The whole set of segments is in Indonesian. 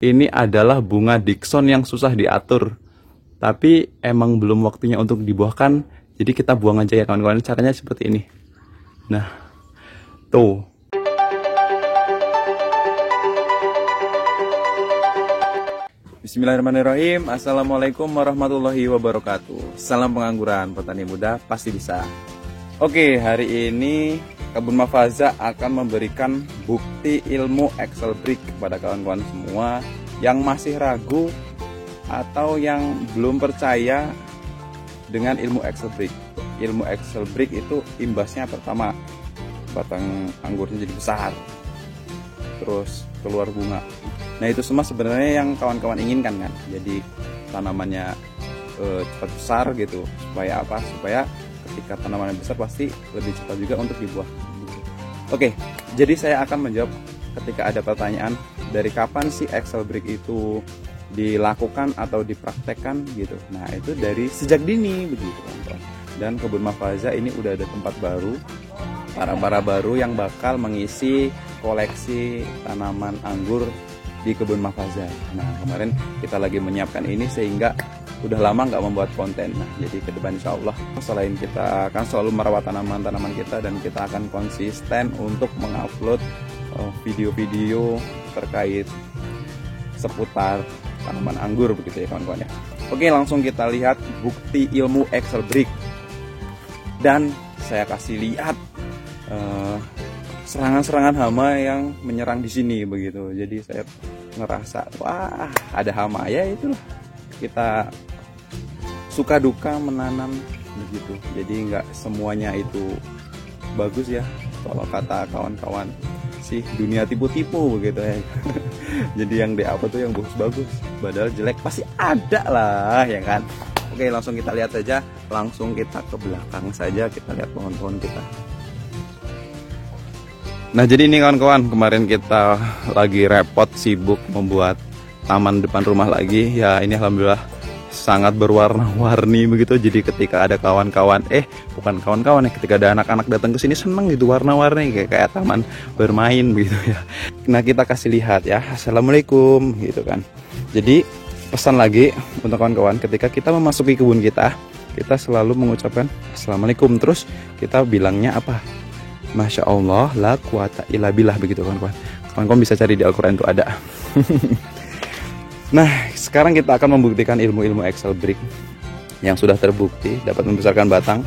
Ini adalah bunga Dickson yang susah diatur, tapi emang belum waktunya untuk dibuahkan. Jadi kita buang aja ya kawan-kawan. Caranya seperti ini. Nah, tuh. Bismillahirrahmanirrahim. Assalamualaikum warahmatullahi wabarakatuh. Salam pengangguran, petani muda pasti bisa. Oke, hari ini Kebun Mafaza akan memberikan bukti ilmu Excel Brick kepada kawan-kawan semua yang masih ragu atau yang belum percaya dengan ilmu Excel Brick. Ilmu Excel Brick itu imbasnya pertama, batang anggurnya jadi besar, terus keluar bunga. Nah, itu semua sebenarnya yang kawan-kawan inginkan kan. Jadi tanamannya cepat besar gitu. Supaya apa? Supaya ketika tanamannya besar pasti lebih cepat juga untuk dibuah. Oke, jadi saya akan menjawab ketika ada pertanyaan dari kapan sih Excel Brick itu dilakukan atau dipraktekkan gitu. Nah, itu dari sejak dini begitu kawan-kawan. Dan Kebun Mafaza ini udah ada tempat baru, para baru yang bakal mengisi koleksi tanaman anggur di Kebun Mafaza. Nah, kemarin kita lagi menyiapkan ini sehingga udah lama nggak membuat konten. Nah, jadi ke depan insya Allah selain kita akan selalu merawat tanaman-tanaman kita, dan kita akan konsisten untuk mengupload video-video terkait seputar tanaman anggur begitu ya kawan-kawan ya. Oke, langsung kita lihat bukti ilmu Excel Brick. Dan saya kasih lihat serangan-serangan hama yang menyerang di sini begitu. Jadi saya ngerasa wah, ada hama ya, itulah kita suka duka menanam begitu. Jadi nggak semuanya itu bagus ya, kalau kata kawan-kawan sih dunia tipu-tipu begitu ya. Jadi yang di apa tuh yang bagus-bagus, padahal jelek pasti ada lah ya kan. Oke, langsung kita lihat saja, langsung kita ke belakang saja, kita lihat pohon-pohon kita. Nah, jadi ini kawan-kawan, kemarin kita lagi repot sibuk membuat taman depan rumah lagi. Ya, ini alhamdulillah sangat berwarna-warni begitu. Jadi ketika ada kawan-kawan, bukan kawan-kawan ya, ketika ada anak-anak datang ke sini seneng gitu, warna-warni kayak taman bermain begitu ya. Nah, kita kasih lihat ya. Assalamualaikum gitu kan. Jadi pesan lagi untuk kawan-kawan, ketika kita memasuki kebun kita selalu mengucapkan Assalamualaikum. Terus kita bilangnya apa? Masya Allah, la quwata illa billah begitu kawan-kawan. Kawan-kawan bisa cari di Al-Quran itu ada. Nah, sekarang kita akan membuktikan ilmu-ilmu Excel Brick yang sudah terbukti dapat membesarkan batang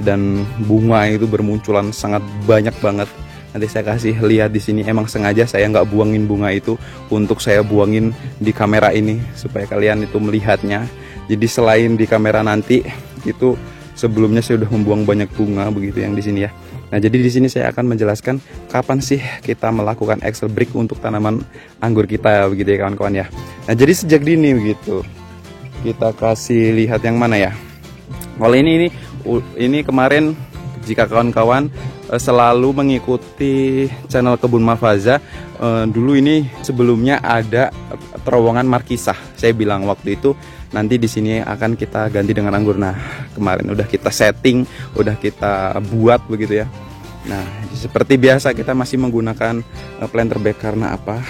dan bunga itu bermunculan sangat banyak banget. Nanti saya kasih lihat di sini. Emang sengaja saya nggak buangin bunga itu untuk saya buangin di kamera ini supaya kalian itu melihatnya. Jadi selain di kamera nanti itu sebelumnya saya sudah membuang banyak bunga begitu yang di sini ya. Nah, jadi di sini saya akan menjelaskan kapan sih kita melakukan Excel Brick untuk tanaman anggur kita begitu ya kawan-kawan ya. Nah, jadi sejak dini begitu. Kita kasih lihat yang mana ya. Kalau ini kemarin jika kawan-kawan selalu mengikuti channel Kebun Mafaza, dulu ini sebelumnya ada terowongan markisah. Saya bilang waktu itu nanti di sini akan kita ganti dengan anggur. Nah, kemarin udah kita setting, udah kita buat begitu ya. Nah, seperti biasa kita masih menggunakan planter bag karena apa?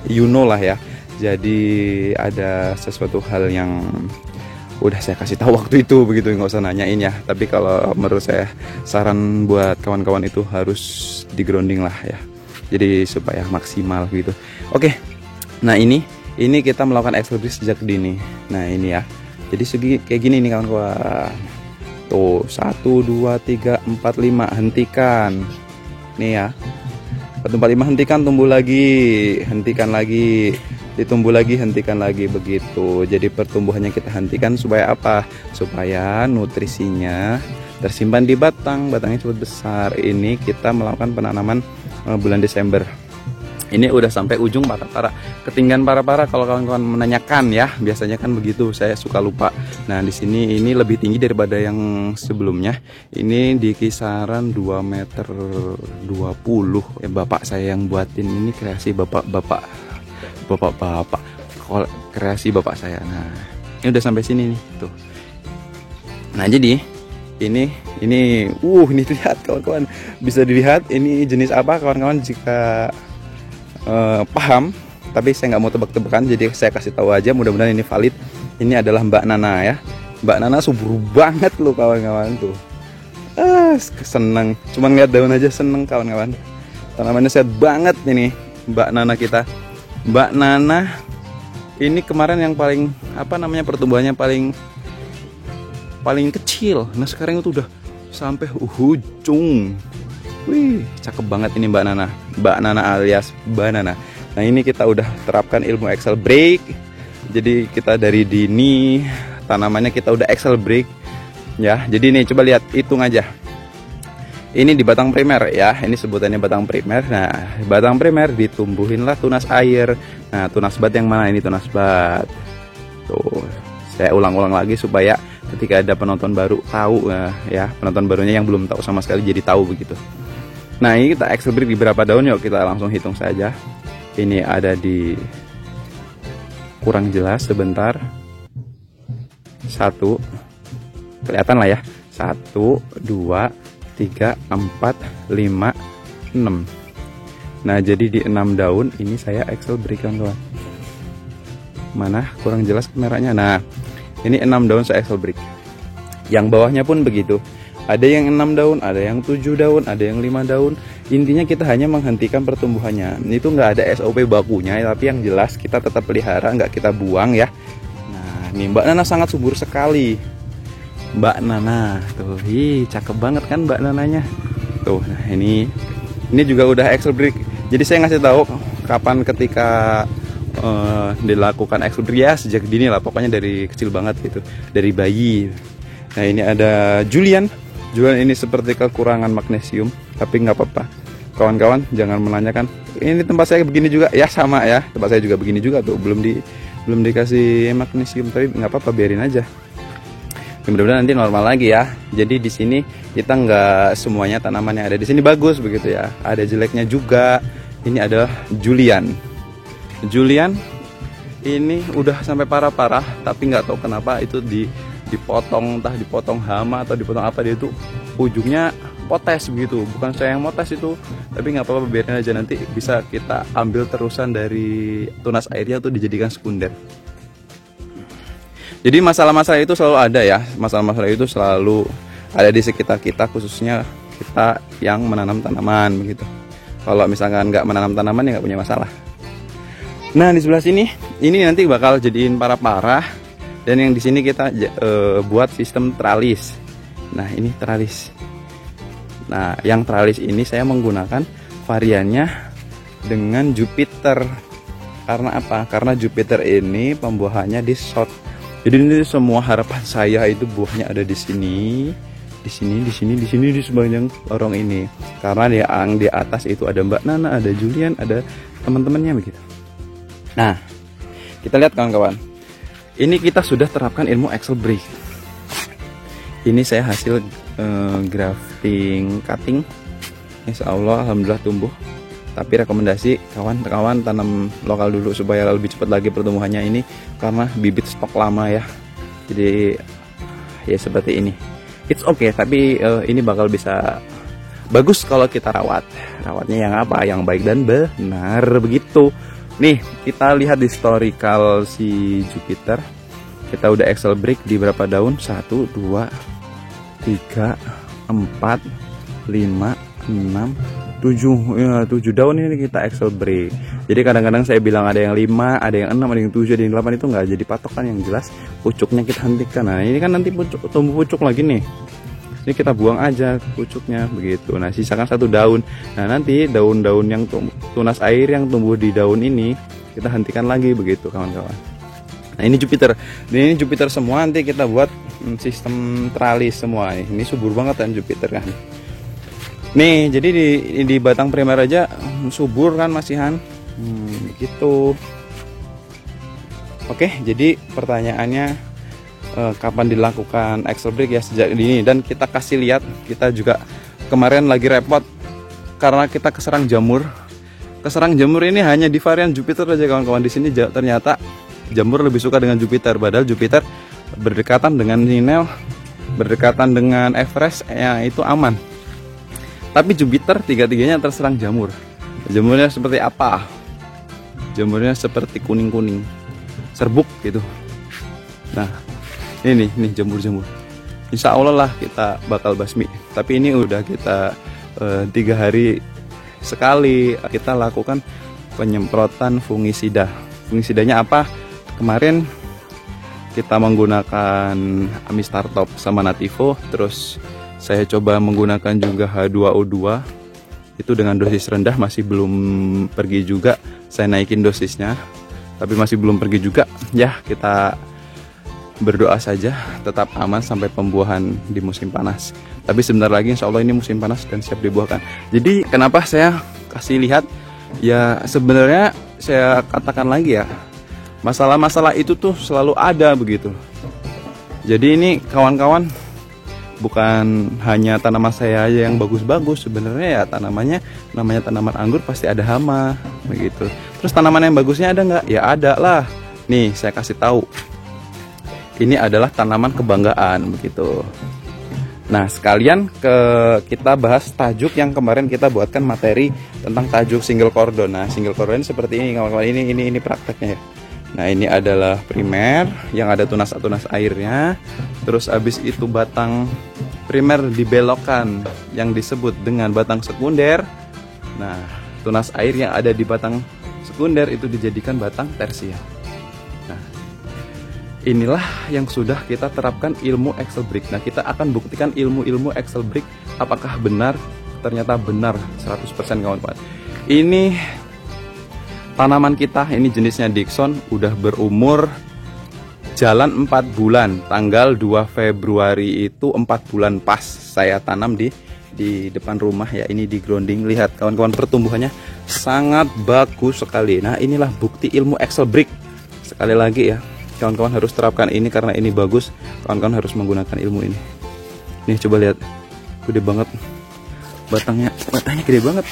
You know lah ya. Jadi ada sesuatu hal yang udah saya kasih tahu waktu itu begitu, nggak usah nanyain ya. Tapi kalau menurut saya saran buat kawan-kawan itu harus di grounding lah ya. Jadi supaya maksimal gitu. Oke. Nah, ini kita melakukan Excel Brick sejak dini. Nah, ini ya. Jadi segi kayak gini nih kawan-kawan. Tuh, 1 2 3 4 5 hentikan. Nih ya. 1 4 5 hentikan, tumbuh lagi, hentikan lagi. Ditumbuh lagi, hentikan lagi begitu. Jadi pertumbuhannya kita hentikan supaya apa? Supaya nutrisinya tersimpan di batangnya cepat besar. Ini kita melakukan penanaman bulan Desember. Ini udah sampai ujung para-para, ketinggian para-para kalau kawan-kawan menanyakan ya, biasanya kan begitu, saya suka lupa. Nah, di sini ini lebih tinggi daripada yang sebelumnya. Ini di kisaran 2 meter 20. Bapak saya yang buatin ini, kreasi bapak kreasi bapak saya. Nah, ini udah sampai sini nih tuh. Nah, jadi ini lihat kawan-kawan, bisa dilihat ini jenis apa kawan-kawan. Jika paham tapi saya nggak mau tebak-tebakan, jadi saya kasih tahu aja, mudah-mudahan ini valid. Ini adalah Mbak Nana ya. Mbak Nana subur banget loh kawan-kawan tuh. Seneng, cuman lihat daun aja seneng kawan-kawan. Tanamannya sehat banget ini Mbak Nana kita. Mbak Nana ini kemarin yang paling pertumbuhannya paling kecil. Nah sekarang itu udah sampai ujung. Wih, cakep banget ini Mbak Nana. Mbak Nana alias banana. Nah ini kita udah terapkan ilmu Excel break. Jadi kita dari dini tanamannya kita udah Excel break ya. Jadi nih coba lihat, hitung aja. Ini di batang primer ya. Ini sebutannya batang primer. Nah batang primer ditumbuhinlah tunas air. Nah tunas bat yang mana? Ini tunas bat. Tuh saya ulang-ulang lagi supaya ketika ada penonton baru tahu ya, penonton barunya yang belum tahu sama sekali jadi tahu begitu. Nah ini kita Excel break di berapa daun, yuk kita langsung hitung saja. Ini ada di kurang jelas sebentar. 1, kelihatan lah ya. 1, 2, 3, 4, 5, 6. Nah jadi di 6 daun ini saya Excel break kawan-kawan. Mana kurang jelas kameranya. Nah ini 6 daun saya Excel break. Yang bawahnya pun begitu. Ada yang 6 daun, ada yang 7 daun, ada yang 5 daun. Intinya kita hanya menghentikan pertumbuhannya. Itu nggak ada SOP bakunya, tapi yang jelas kita tetap pelihara, nggak kita buang ya. Nah, nih Mbak Nana sangat subur sekali. Mbak Nana, tuh, cakep banget kan Mbak Nananya. Tuh, nah ini juga udah Excel break. Jadi saya ngasih tahu kapan ketika dilakukan Excel break ya, sejak dini lah, pokoknya dari kecil banget gitu, dari bayi. Nah ini ada Julian ini seperti kekurangan magnesium, tapi nggak apa-apa kawan-kawan, jangan menanyakan ini tempat saya begini juga ya, sama ya, tempat saya juga begini juga tuh, belum dikasih magnesium, tapi nggak apa-apa, biarin aja. Mudah-mudahan nanti normal lagi ya. Jadi di sini kita nggak semuanya tanaman yang ada di sini bagus begitu ya, ada jeleknya juga. Ini adalah Julian ini udah sampai parah-parah, tapi nggak tahu kenapa itu dipotong, entah dipotong hama atau dipotong apa, dia itu ujungnya potes begitu. Bukan saya yang motes itu, tapi nggak apa-apa, biarin aja, nanti bisa kita ambil terusan dari tunas airnya untuk dijadikan sekunder. Jadi masalah-masalah itu selalu ada ya, masalah-masalah itu selalu ada di sekitar kita, khususnya kita yang menanam tanaman begitu. Kalau misalkan nggak menanam tanaman ya nggak punya masalah. Nah di sebelah sini ini nanti bakal jadiin parah-parah. Dan yang di sini kita buat sistem tralis. Nah ini tralis. Nah yang tralis ini saya menggunakan variannya dengan Jupiter. Karena apa? Karena Jupiter ini pembuahannya di shot. Jadi ini semua harapan saya itu buahnya ada di sini, di sepanjang lorong ini. Karena di atas itu ada Mbak Nana, ada Julian, ada teman-temannya begitu. Nah kita lihat kawan-kawan. Ini kita sudah terapkan ilmu Excel break. Ini saya hasil grafting cutting. Insya Allah alhamdulillah tumbuh. Tapi rekomendasi kawan-kawan tanam lokal dulu supaya lebih cepat lagi pertumbuhannya ini, karena bibit stok lama ya. Jadi ya seperti ini. It's okay, tapi ini bakal bisa bagus kalau kita rawat. Rawatnya yang apa? Yang baik dan benar begitu. Nih kita lihat di historical si Jupiter. Kita udah Excel break di berapa daun? 1, 2, 3, 4, 5, 6, 7 ya, 7 daun ini kita Excel break. Jadi kadang-kadang saya bilang ada yang 5, ada yang 6, ada yang 7, ada yang 8, itu nggak jadi patokan. Yang jelas pucuknya kita hentikan. Nah ini kan nanti tumbuh pucuk lagi nih. Ini kita buang aja pucuknya begitu. Nah sisakan 1 daun. Nah nanti daun-daun yang tunas air yang tumbuh di daun ini kita hentikan lagi begitu kawan-kawan. Nah ini Jupiter. Ini Jupiter semua, nanti kita buat sistem tralis semua. Ini subur banget kan Jupiter kan. Nih jadi di batang primer aja subur kan masihan. Gitu. Oke, jadi pertanyaannya kapan dilakukan Excel break ya, sejak dini. Dan kita kasih lihat, kita juga kemarin lagi repot karena kita keserang jamur. Keserang jamur ini hanya di varian Jupiter aja kawan-kawan. Di sini ternyata jamur lebih suka dengan Jupiter, padahal Jupiter berdekatan dengan Ninel, berdekatan dengan Everest ya, itu aman. Tapi Jupiter tiga-tiganya terserang jamur. Jamurnya seperti apa? Jamurnya seperti kuning-kuning, serbuk gitu. Nah, ini nih jamur-jamur. Insya Allah lah kita bakal basmi. Tapi ini udah kita 3 hari sekali kita lakukan penyemprotan fungisida. Fungisidanya apa? Kemarin kita menggunakan Amistartop sama Nativo. Terus saya coba menggunakan juga H2O2. Itu dengan dosis rendah, masih belum pergi juga. Saya naikin dosisnya, tapi masih belum pergi juga. Ya, kita berdoa saja tetap aman sampai pembuahan di musim panas. Tapi sebentar lagi insya Allah ini musim panas dan siap dibuahkan. Jadi kenapa saya kasih lihat? Ya sebenarnya saya katakan lagi ya, masalah-masalah itu tuh selalu ada begitu. Jadi ini kawan-kawan, bukan hanya tanaman saya aja yang bagus-bagus. Sebenarnya ya tanamannya, namanya tanaman anggur pasti ada hama begitu. Terus tanaman yang bagusnya ada nggak? Ya ada lah. Nih saya kasih tahu. Ini adalah tanaman kebanggaan begitu. Nah, sekalian kita bahas tajuk yang kemarin kita buatkan materi tentang tajuk single cordon. Nah, single cordon seperti ini kawan-kawan. Ini prakteknya ya. Nah, ini adalah primer yang ada tunas airnya. Terus habis itu batang primer dibelokkan yang disebut dengan batang sekunder. Nah, tunas air yang ada di batang sekunder itu dijadikan batang tersier. Inilah yang sudah kita terapkan ilmu Excel Brick. Nah, kita akan buktikan ilmu-ilmu Excel Brick apakah benar. Ternyata benar 100% kawan-kawan. Ini tanaman kita, ini jenisnya Dickson, udah berumur jalan 4 bulan. Tanggal 2 Februari itu 4 bulan pas saya tanam di depan rumah ya. Ini di grounding. Lihat kawan-kawan, pertumbuhannya sangat bagus sekali. Nah, inilah bukti ilmu Excel Brick. Sekali lagi ya, kawan-kawan harus terapkan ini karena ini bagus. Kawan-kawan harus menggunakan ilmu ini. Nih coba lihat, gede banget batangnya gede banget.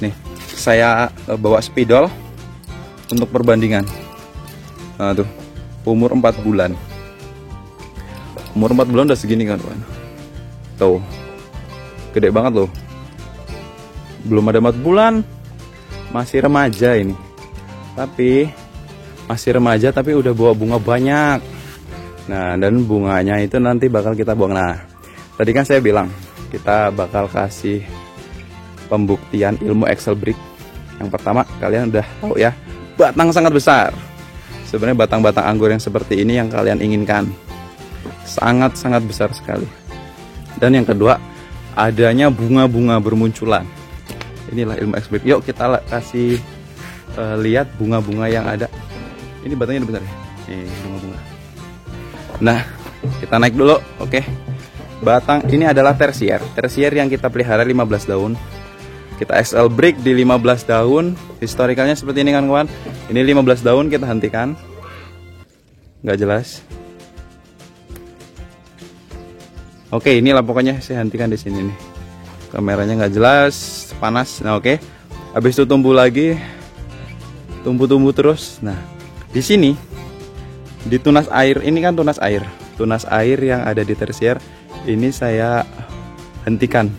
Nih saya bawa spidol untuk perbandingan. Nah tuh, umur 4 bulan. Umur 4 bulan udah segini kawan-kawan. Tuh, gede banget loh. Belum ada 4 bulan, masih remaja ini. Tapi masih remaja tapi udah bawa bunga banyak. Nah, dan bunganya itu nanti bakal kita buang. Nah, tadi kan saya bilang kita bakal kasih pembuktian ilmu Excel Brick. Yang pertama, kalian udah tahu ya, batang sangat besar. Sebenarnya batang-batang anggur yang seperti ini yang kalian inginkan. Sangat-sangat besar sekali. Dan yang kedua, adanya bunga-bunga bermunculan. Inilah ilmu Excel Brick. Yuk kita kasih lihat bunga-bunga yang ada. Ini batangnya udah besar ya. Nih bunga-bunga. Nah, kita naik dulu, oke. Batang ini adalah tersier. Tersier yang kita pelihara 15 daun. Kita Excel Brick di 15 daun. Historikalnya seperti ini kan kawan. Ini 15 daun kita hentikan. Nggak jelas. Oke, inilah pokoknya saya hentikan di sini nih. Kameranya nggak jelas, panas. Nah, oke. Habis itu tumbuh lagi. Tumbuh terus. Nah, di sini di tunas air, ini kan tunas air yang ada di tersier ini saya hentikan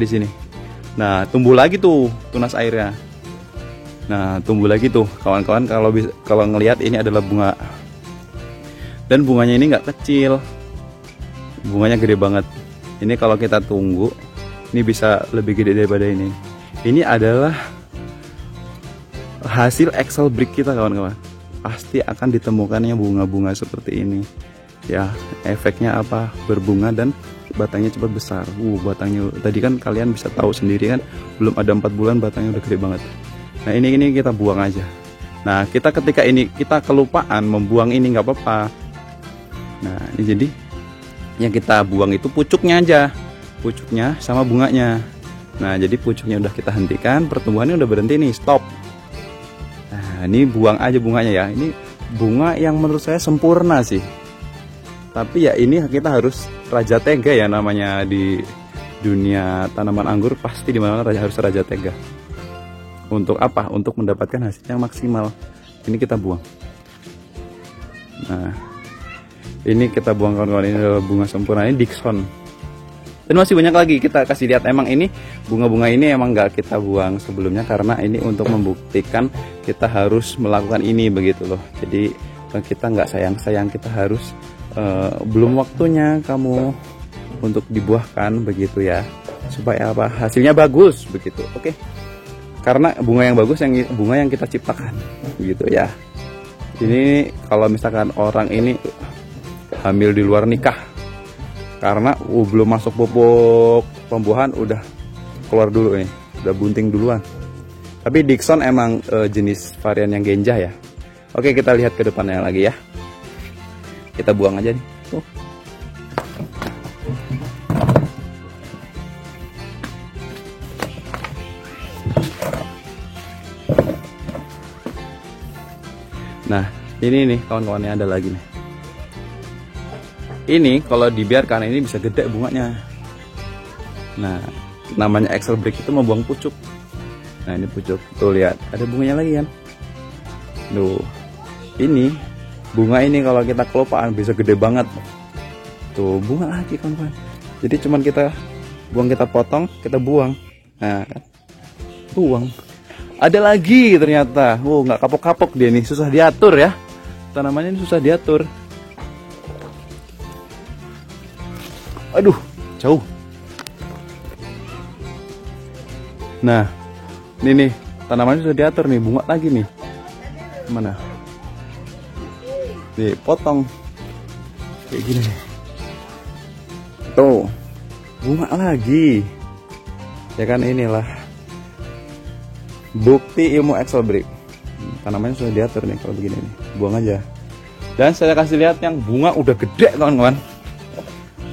di sini. Nah, tumbuh lagi tuh tunas airnya. Nah, tumbuh lagi tuh kawan-kawan. Kalau ngelihat ini adalah bunga, dan bunganya ini nggak kecil, bunganya gede banget. Ini kalau kita tunggu ini bisa lebih gede daripada ini. Ini adalah hasil Excel Brick kita kawan-kawan. Pasti akan ditemukannya bunga-bunga seperti ini. Ya, efeknya apa? Berbunga dan batangnya cepat besar. Batangnya tadi kan kalian bisa tahu sendiri kan, belum ada 4 bulan batangnya udah gede banget. Nah, ini kita buang aja. Nah, ketika ini kita kelupaan membuang ini nggak apa-apa. Nah, ini jadi yang kita buang itu pucuknya aja. Pucuknya sama bunganya. Nah, jadi pucuknya udah kita hentikan, pertumbuhannya udah berhenti nih, stop. Nah, ini buang aja bunganya ya. Ini bunga yang menurut saya sempurna sih. Tapi ya ini kita harus raja tega ya, namanya di dunia tanaman anggur pasti dimana-mana harus raja tega. Untuk apa? Untuk mendapatkan hasil yang maksimal. Ini kita buang. Nah, ini kita buang kawan-kawan. Ini adalah bunga sempurna. Ini Dickson. Dan masih banyak lagi, kita kasih lihat. Emang ini bunga-bunga ini emang nggak kita buang sebelumnya karena ini untuk membuktikan kita harus melakukan ini begitu loh. Jadi kita nggak sayang-sayang, kita harus belum waktunya kamu untuk dibuahkan begitu ya, supaya apa, hasilnya bagus begitu. Oke, karena bunga yang bagus yang bunga yang kita ciptakan begitu ya. Ini kalau misalkan orang ini hamil di luar nikah, karena belum masuk pupuk pembuahan udah keluar dulu nih, udah bunting duluan. Tapi Dickson emang jenis varian yang genjah ya. Oke, kita lihat ke depannya lagi ya. Kita buang aja nih. Tuh. Nah, ini nih kawan-kawannya ada lagi nih. Ini kalau dibiarkan ini bisa gede bunganya. Nah, namanya Excel Brick itu membuang pucuk. Nah, ini pucuk. Tuh lihat, ada bunganya lagi kan. Tuh. Ini bunga ini kalau kita kelopaan bisa gede banget. Tuh, bunga lagi kawan-kawan. Jadi cuman kita buang, kita potong, kita buang. Nah, buang. Ada lagi ternyata. Nggak kapok-kapok dia nih, susah diatur ya. Tanamannya ini susah diatur. Aduh, jauh. Nah, ini nih, tanamannya sudah diatur nih, bunga lagi nih. Mana? Nih, potong. Kayak gini nih. Tuh, bunga lagi. Ya kan, inilah bukti ilmu Excel Brick. Tanamannya sudah diatur nih, kalau begini nih. Buang aja. Dan saya kasih lihat yang bunga udah gede kawan-kawan.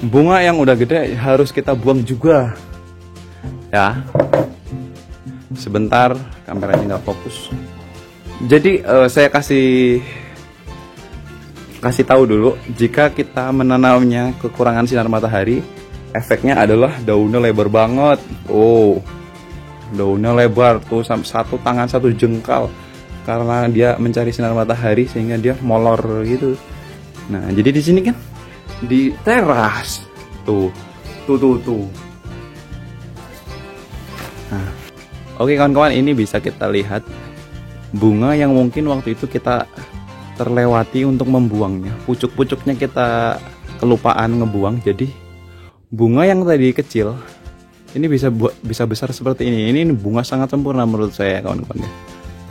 Bunga yang udah gede harus kita buang juga ya. Sebentar, kameranya nggak fokus. Jadi saya kasih tahu dulu, jika kita menanamnya kekurangan sinar matahari, efeknya adalah daunnya lebar banget. Oh, daunnya lebar tuh sampai satu tangan, satu jengkal, karena dia mencari sinar matahari sehingga dia molor gitu. Nah, jadi di sini kan di teras tuh. Nah, oke kawan-kawan, ini bisa kita lihat bunga yang mungkin waktu itu kita terlewati untuk membuangnya. Pucuk-pucuknya kita kelupaan ngebuang. Jadi bunga yang tadi kecil ini bisa besar seperti ini. Ini bunga sangat sempurna menurut saya kawan-kawan ya.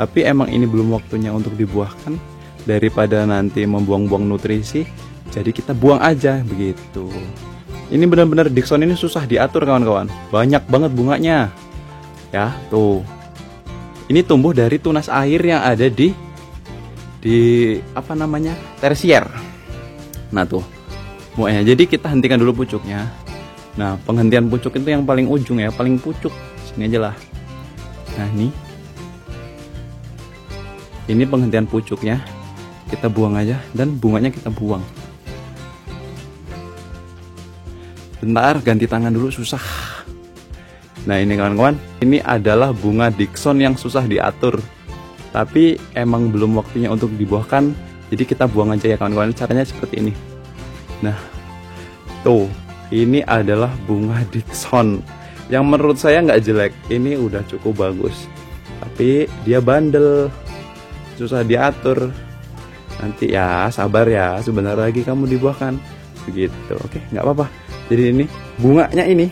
Tapi emang ini belum waktunya untuk dibuahkan, daripada nanti membuang-buang nutrisi. Jadi kita buang aja begitu. Ini benar-benar Dickson ini susah diatur kawan-kawan. Banyak banget bunganya. Ya, tuh. Ini tumbuh dari tunas air yang ada di apa namanya? Tersier. Nah, tuh. Bunganya. Jadi kita hentikan dulu pucuknya. Nah, penghentian pucuk itu yang paling ujung ya, paling pucuk. Sini aja lah. Nah, ini penghentian pucuknya. Kita buang aja dan bunganya kita buang. Bentar, ganti tangan dulu, susah. Nah, ini kawan-kawan, ini adalah bunga Dickson yang susah diatur. Tapi emang belum waktunya untuk dibuahkan, jadi kita buang aja ya kawan-kawan. Caranya seperti ini. Nah, tuh, ini adalah bunga Dickson yang menurut saya nggak jelek. Ini udah cukup bagus. Tapi dia bandel, susah diatur. Nanti ya, sabar ya, sebentar lagi kamu dibuahkan. Begitu, oke, nggak apa-apa. Jadi ini bunganya ini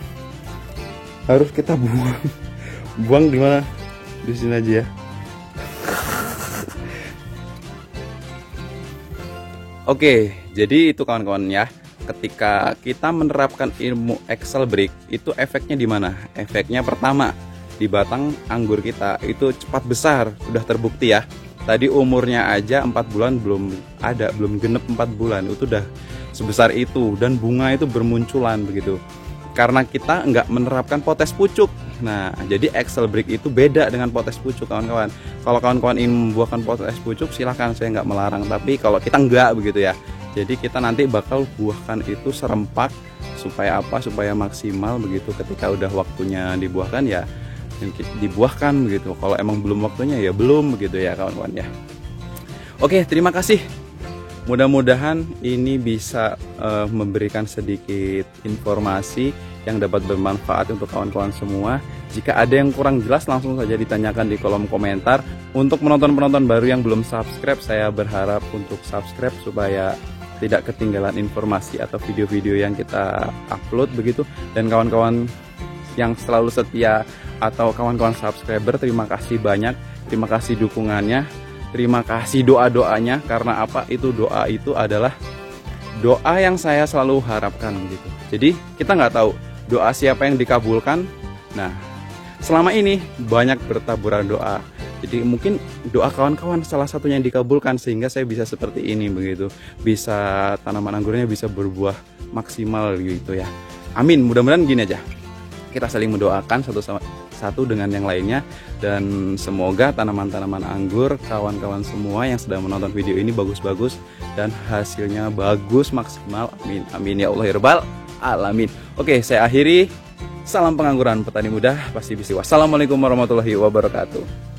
harus kita buang. Buang di mana? Di sini aja ya. Oke, jadi itu kawan-kawan ya. Ketika kita menerapkan ilmu Excel Brick, itu efeknya di mana? Efeknya pertama, di batang anggur kita itu cepat besar, sudah terbukti ya. Tadi umurnya aja 4 bulan belum genep 4 bulan, itu udah sebesar itu, dan bunga itu bermunculan begitu. Karena kita nggak menerapkan potes pucuk. Nah, jadi Excel Brick itu beda dengan potes pucuk kawan-kawan. Kalau kawan-kawan ingin membuahkan potes pucuk, silahkan, saya nggak melarang. Tapi kalau kita nggak begitu ya. Jadi kita nanti bakal buahkan itu serempak, supaya apa? Supaya maksimal begitu. Ketika udah waktunya dibuahkan ya dibuahkan begitu. Kalau emang belum waktunya ya belum begitu ya kawan-kawan ya. Oke, terima kasih. Mudah-mudahan ini bisa memberikan sedikit informasi yang dapat bermanfaat untuk kawan-kawan semua. Jika ada yang kurang jelas langsung saja ditanyakan di kolom komentar. Untuk penonton-penonton baru yang belum subscribe, saya berharap untuk subscribe supaya tidak ketinggalan informasi atau video-video yang kita upload begitu. Dan kawan-kawan yang selalu setia atau kawan-kawan subscriber, terima kasih banyak, terima kasih dukungannya, terima kasih doa-doanya. Karena apa? Doa itu adalah doa yang saya selalu harapkan gitu. Jadi kita nggak tahu doa siapa yang dikabulkan. Nah, selama ini banyak bertaburan doa. Jadi mungkin doa kawan-kawan salah satunya yang dikabulkan sehingga saya bisa seperti ini begitu. Bisa tanaman anggurnya bisa berbuah maksimal gitu ya. Amin. Mudah-mudahan gini aja. Kita saling mendoakan satu dengan yang lainnya, dan semoga tanaman-tanaman anggur kawan-kawan semua yang sedang menonton video ini bagus-bagus dan hasilnya bagus maksimal. Amin. Amin ya Allah ya Rabbal alamin. Oke, saya akhiri. Salam pengangguran petani muda pasti bisa. Wassalamualaikum warahmatullahi wabarakatuh.